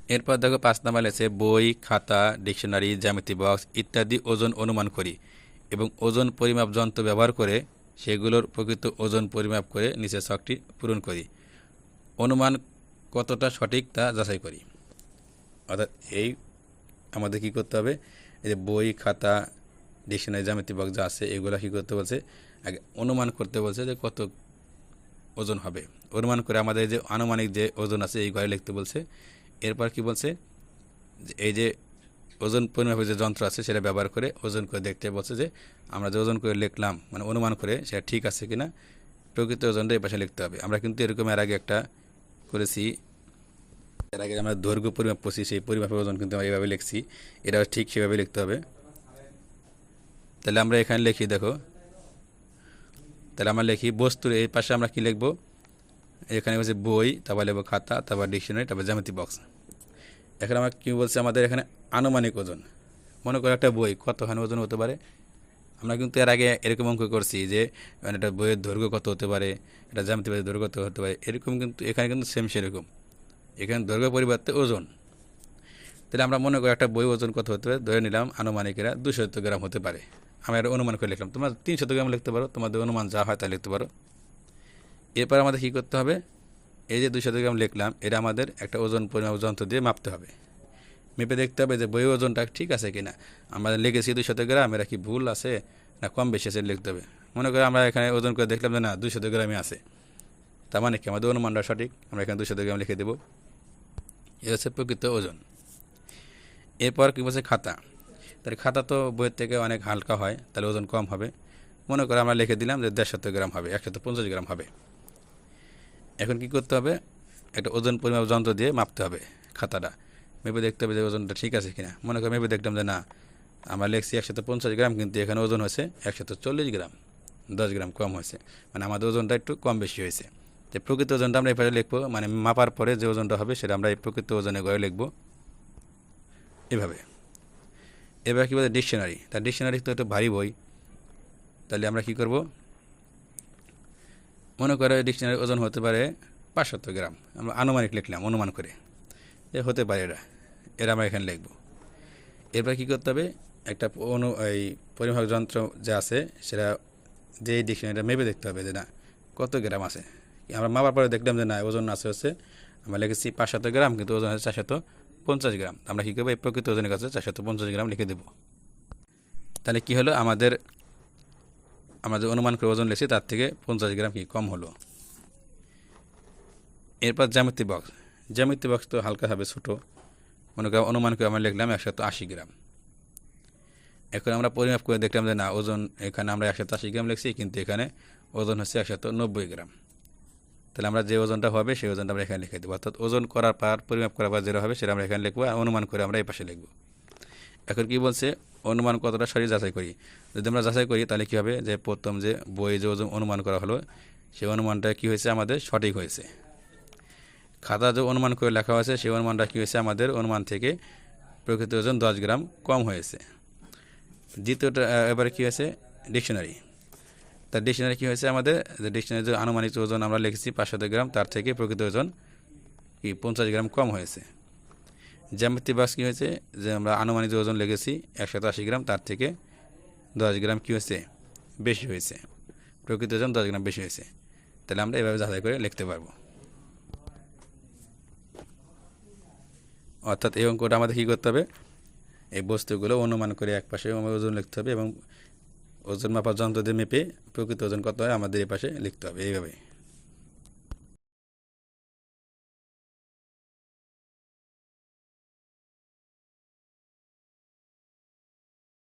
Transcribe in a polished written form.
এরপর দেখো 5 নাম্বার আছে বই, খাতা, ডিকশনারি, জ্যামিতি বক্স ইত্যাদি ওজন অনুমান করি এবং ওজন পরিমাপ যন্ত্র ব্যবহার করে সেগুলোর প্রকৃত ওজন পরিমাপ করে নিচের ছকটি পূরণ করি। অনুমান কতটা সঠিক তা যাচাই করি। অর্থাৎ এই আমাদের কী করতে হবে, এই যে বই, খাতা, ডিকশনারি, জ্যামিতি বক্স যা আছে এগুলো কী করতে বলছে, আগে অনুমান করতে বলছে যে কত ওজন হবে। অনুমান করে আমাদের যে আনুমানিক যে ওজন আছে এই ঘরে লিখতে বলছে। এরপর কি বলছে, এই যে ওজন পরিমাপের যে যন্ত্র আছে সেটা ব্যবহার করে ওজন করে দেখতে বলছে যে আমরা যে ওজন করে লিখলাম মানে অনুমান করে সেটা ঠিক আছে কিনা, প্রকৃত ওজনটা এই পাশে লিখতে হবে। আমরা কিন্তু এরকম এর আগে একটা করেছি, এর আগে আমরা দৈর্ঘ্য পরিমাপ করছি, সেই পরিমাপের ওজন কিন্তু আমরা এইভাবে লিখছি, এটাও ঠিক সেভাবে লিখতে হবে। তাহলে আমরা এখানে লিখি, দেখো তাহলে আমরা লিখি বস্তুর এই পাশে আমরা কি লিখবো, এখানে বলছে বই, তারপর লিখবো খাতা, তারপর ডিকশনারি, তারপর জ্যামিতি বক্স। এখানে আমরা কী বলছে, আমাদের এখানে আনুমানিক ওজন। মনে করো একটা বই কতখানি ওজন হতে পারে, আমরা কিন্তু এর আগে এরকম অঙ্ক করছি যে মানে একটা বইয়ের দৈর্ঘ্য কত হতে পারে, এটা জ্যামিতি বইয়ের দৈর্ঘ্য কত হতে পারে, এরকম কিন্তু এখানে কিন্তু সেম সেরকম, এখানে দৈর্ঘ্য পরিবর্তে ওজন। তাহলে আমরা মনে করি একটা বই ওজন কত হতে পারে, ধরে নিলাম আনুমানিকেরা 200 গ্রাম হতে পারে। আমরা এটা অনুমান করে লিখলাম, তোমরা 300 গ্রাম লিখতে পারো, তোমাদের অনুমান যা হয় তা লিখতে পারো। এরপর আমাদের কী করতে হবে, এই যে 200 গ্রাম লিখলাম এটা আমাদের একটা ওজন পরিমাপ যন্ত্র দিয়ে মাপতে হবে। মেপে দেখতে হবে যে বই ওজনটা ঠিক আছে কিনা, আমরা লিখেছি 200 গ্রাম, এরা কি ভুল আছে না কম বেশি আছে লিখতে হবে। মনে করি আমরা এখানে ওজন করে দেখলাম যে না 200 গ্রামই আছে, তার মানে কি আমাদের অনুমানটা সঠিক, আমরা এখানে 200 গ্রাম লিখে দেবো। এ হচ্ছে প্রকৃত ওজন। এরপর কী বলছে খাতা, তাহলে খাতা তো বইয়ের থেকে অনেক হালকা হয়, তাহলে ওজন কম হবে। মনে করে আমরা লিখে দিলাম যে 150 গ্রাম হবে, 150 গ্রাম হবে। এখন কি করতে হবে, একটা ওজন পরিমাপ যন্ত্র দিয়ে মাপতে হবে খাতাটা, মেপে দেখতে হবে যে ওজনটা ঠিক আছে কিনা। মনে করি মেপে দেখলাম যে না আমরা লিখছি 150 গ্রাম, কিন্তু এখানে ওজন হয়েছে 140 গ্রাম, 10 গ্রাম কম হয়েছে, মানে আমাদের ওজনটা একটু কম বেশি হয়েছে। তো প্রকৃত ওজনটা আমরা এপাশে লিখবো, মানে মাপার পরে যে ওজনটা হবে সেটা আমরা এই প্রকৃত ওজনে ঘরে লিখবো এভাবে। এবার কী বলে ডিকশনারি, তার ডিকশনারি তো একটু ভারী বই, তাহলে আমরা কী করব, মনে করে ডিকশনারির ওজন হতে পারে 500 গ্রাম, আমরা আনুমানিক লিখলাম অনুমান করে, এ হতে পারে এরা, এরা আমরা এখানে লিখব। এরপর কী করতে হবে, একটা এই পরিমাপ যন্ত্র যে আছে সেটা যে ডিকশনারিটা মেপে দেখতে হবে যে না কত গ্রাম আছে। আমরা মাপার পরে দেখলাম যে না ওজন আছে হচ্ছে, আমরা লিখেছি 500 গ্রাম, কিন্তু ওজন হচ্ছে 450 গ্রাম। আমরা কী করবো, এই প্রকৃত ওজনের কাছে 450 গ্রাম লিখে দেবো। তাহলে কী হলো, আমরা যে অনুমান করে ওজন লিখছি তার থেকে 50 গ্রাম কি কম হলো। এরপর জ্যামিতি বক্স, জ্যামিতি বক্স তো হালকা হবে, ছোটো। মনে করি অনুমান করে আমরা লিখলাম 180 গ্রাম। এখন আমরা পরিমাপ করে দেখলাম যে না ওজন এখানে আমরা 180 গ্রাম লিখছি, কিন্তু এখানে ওজন হচ্ছে 190 গ্রাম। তাহলে আমরা যে ওজনটা হবে সেই ওজনটা আমরা এখানে লিখে দেবো। অর্থাৎ ওজন করার পর পরিমাপ করার পর যেটা হবে সেটা আমরা এখানে লিখবো, আর অনুমান করে আমরা এই পাশে লিখবো। এখন কি বলছে, অনুমান কতটা সঠিক যাচাই করি। যদি আমরা যাচাই করি তাহলে কী হবে, যে প্রথম যে বই যে ওজন অনুমান করা হলো সেই অনুমানটা কী হয়েছে, আমাদের সঠিক হয়েছে। খাতা যে অনুমান করে লেখা হয়েছে সেই অনুমানটা কী হয়েছে, আমাদের অনুমান থেকে প্রকৃত ওজন 10 গ্রাম কম হয়েছে। দ্বিতীয়টা এবারে কী হয়েছে, ডিকশনারি, তার ডিকশনারি কী হয়েছে, আমাদের যে ডিকশনারি যে আনুমানিক ওজন আমরা লিখেছি 500 গ্রাম, তার থেকে প্রকৃত ওজন কি 50 গ্রাম কম হয়েছে। জ্যামিতি বক্স কী হয়েছে, যে আমরা আনুমানিক যে ওজন লিখেছি 180 গ্রাম, তার থেকে 10 গ্রাম কী হয়েছে, বেশি হয়েছে, প্রকৃত ওজন 10 গ্রাম বেশি হয়েছে। তাহলে আমরা এভাবে যাচাই করে লিখতে পারবো। অর্থাৎ এই অঙ্কটা আমাদের কী করতে হবে, এই বস্তুগুলো অনুমান করে এক পাশে ওজন লিখতে হবে এবং ওজন মাপার যন্ত্র দিয়ে মেপে প্রকৃত ওজন কত হয় আমাদের এই পাশে লিখতে হবে, এইভাবে।